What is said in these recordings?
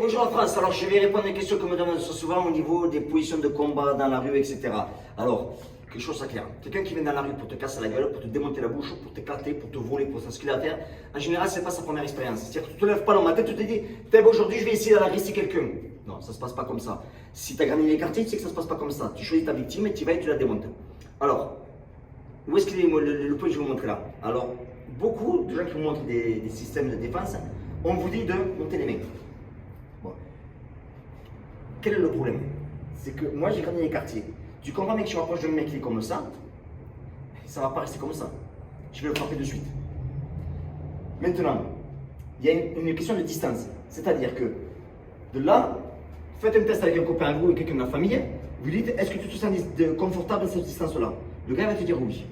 bonjour la France. Alors, je vais répondre à une question que me demandent souvent au niveau des positions de combat dans la rue, etc. Alors, quelque chose à clair. Quelqu'un qui vient dans la rue pour te casser la gueule, pour te démonter la bouche, pour t'éclater, pour te voler, pour ce qu'il a à faire, en général, c'est pas sa première expérience. C'est-à-dire que tu te lèves pas dans ma tête, tu te dis, aujourd'hui, je vais essayer d'agresser quelqu'un. Non, ça se passe pas comme ça. Si tu as grandi les quartiers, tu sais que ça se passe pas comme ça. Tu choisis ta victime et tu vas et tu la démontes. Alors, où est-ce qu'il est le point que je vais vous montrer là? Alors, beaucoup de gens qui vous montrent des systèmes de défense, on vous dit de monter les mains. Bon. Quel est le problème? C'est que moi j'ai grandi dans les quartiers. Tu comprends, mec, que je rapproche d'un mec qui est comme ça va pas rester comme ça. Je vais le frapper de suite. Maintenant, il y a une question de distance. C'est-à-dire que de là, faites un test avec un copain à vous ou quelqu'un de la famille. Vous dites, est-ce que tu te sens confortable à cette distance-là? Le gars va te dire oui.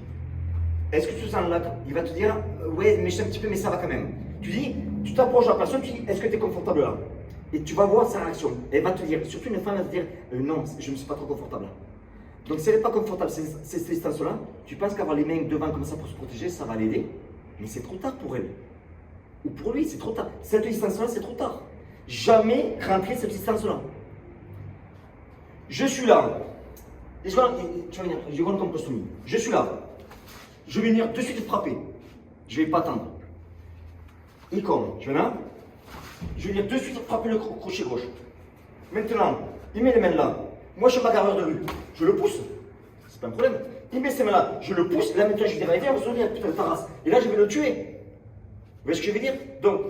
Est-ce que tu te sens là? Il va te dire, ouais, mais je sais un petit peu, mais ça va quand même. Tu dis, tu t'approches de la personne, tu dis, est-ce que tu es confortable là? Et tu vas voir sa réaction. Elle va te dire, surtout une femme va te dire, non, je ne suis pas trop confortable là. Donc si elle n'est pas confortable, cette distance-là, tu penses qu'avoir les mains devant comme ça pour se protéger, ça va l'aider. Mais c'est trop tard pour elle. Ou pour lui, c'est trop tard. Cette distance-là, c'est trop tard. Jamais rentrer cette distance-là. Je suis là. Tu vas venir, je rentre comme costume. Je suis là. Je vais venir de suite te frapper. Je ne vais pas attendre. Il comme, je vais là. Je vais venir de suite frapper le crochet gauche. Maintenant, il met les mains là. Moi, je suis bagarreur de rue. Je le pousse. C'est pas un problème. Il met ses mains là. Je le pousse. Là, maintenant, je vais dire, viens, on se dit, putain, ta race. Et là, je vais le tuer. Vous voyez ce que je veux dire? Donc,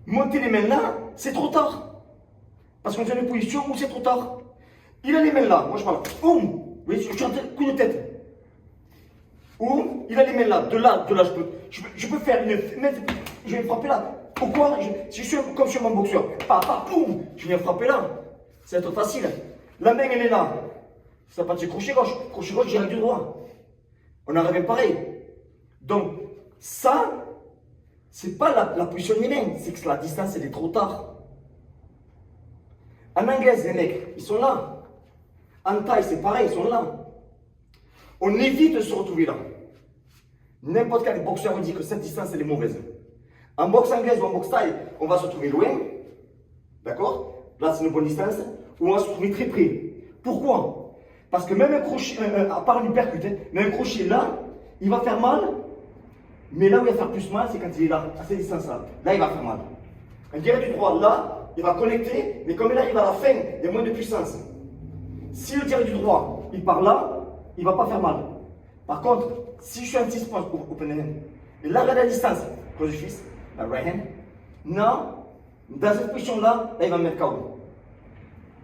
monter les mains là, c'est trop tard. Parce qu'on est dans une position où c'est trop tard. Il a les mains là. Moi, je parle. Boum. Vous voyez, je suis en coup de tête. Ou il a les mains là. De là, je peux faire une. Je vais frapper là. Pourquoi? Si je suis comme sur mon boxeur, boum, je viens frapper là. C'est trop facile. La main, elle est là. Ça pas de crochet gauche. Crochet gauche, j'arrive du droit. On en revient pareil. Donc, ça, c'est pas la position des mains, c'est que la distance, elle est trop tard. En anglaise, les mecs, ils sont là. En taille, c'est pareil, ils sont là. On évite de se retrouver là. N'importe quel boxeur vous dit que cette distance, elle est mauvaise. En boxe anglaise ou en boxe taille, on va se retrouver loin. D'accord? Là, c'est une bonne distance. Ou on va se retrouver très près. Pourquoi? Parce que même un crochet, à part une percute, mais un crochet là, il va faire mal. Mais là où il va faire plus mal, c'est quand il est là, à cette distance-là. Là, il va faire mal. Un direct du droit, là, il va connecter, mais comme il arrive à la fin, il y a moins de puissance. Si le direct du droit, il part là, il ne va pas faire mal. Par contre, si je suis un 6 points open hand, et là, regarde la distance, close fist, la right hand, non, dans cette position-là, là, il va me mettre KO.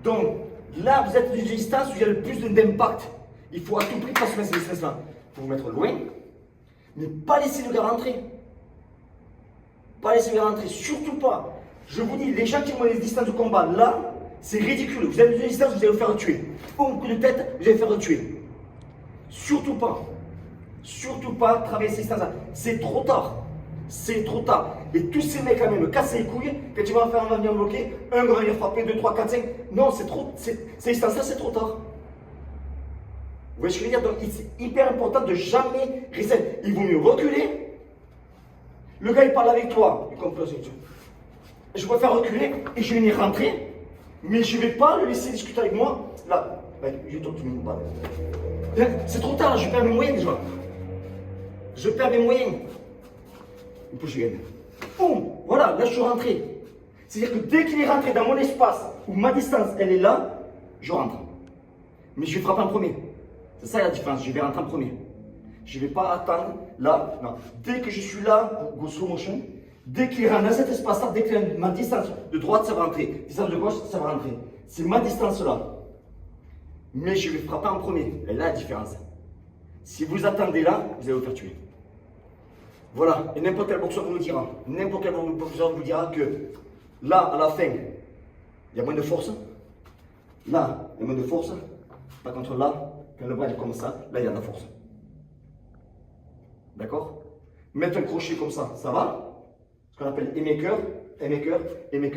Donc, là, vous êtes à une distance où il y a le plus d'impact. Il faut à tout prix passer cette distance-là. Il faut vous mettre loin, mais pas laisser le gars rentrer. Pas laisser le gars rentrer, surtout pas. Je vous dis, les gens qui ont les distances de combat, là, c'est ridicule. Vous avez une distance, vous allez vous faire tuer. Un coup de tête, vous allez vous faire tuer. Surtout pas. Surtout pas travailler ces distances-là. C'est trop tard. C'est trop tard. Et tous ces mecs, quand même, me cassent les couilles. Quand tu vas faire un va venir bloquer, un va venir frapper, 2, 3, 4, 5. Non, c'est trop. Ces distances-là, c'est trop tard. Vous voyez ce que je veux dire? Donc, c'est hyper important de jamais reset. Il vaut mieux reculer. Le gars, il parle avec toi. Il comprend. Je préfère reculer et je vais venir rentrer. Mais je ne vais pas le laisser discuter avec moi. Là, je tourne tout le monde. C'est trop tard, je perds mes moyens déjà. Je perds mes moyens. Une pousse, je gagne. Boum, voilà, là je suis rentré. C'est-à-dire que dès qu'il est rentré dans mon espace, où ma distance, elle est là, je rentre. Mais je vais frapper en premier. C'est ça la différence, je vais rentrer en premier. Je ne vais pas attendre là, non. Dès que je suis là, go slow motion, dès qu'il rentre dans cet espace-là, dès que ma distance de droite, ça va rentrer. Distance de gauche, ça va rentrer. C'est ma distance là. Mais je vais frapper en premier. Et là, la différence. Si vous attendez là, vous allez vous faire tuer. Voilà. Et n'importe quel boxeur vous le dira. N'importe quel boxeur vous dira que là, à la fin, il y a moins de force. Là, il y a moins de force. Par contre, là, quand le bras est comme ça, là, il y a de la force. D'accord? Mettre un crochet comme ça va. Ce qu'on appelle haymaker,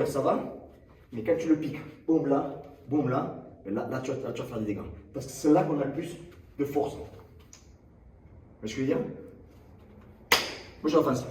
ça va. Mais quand tu le piques, boum là, là, tu vas faire des dégâts. Parce que c'est là qu'on a le plus de force. Vous voyez ce que je veux dire? Moi, je en face.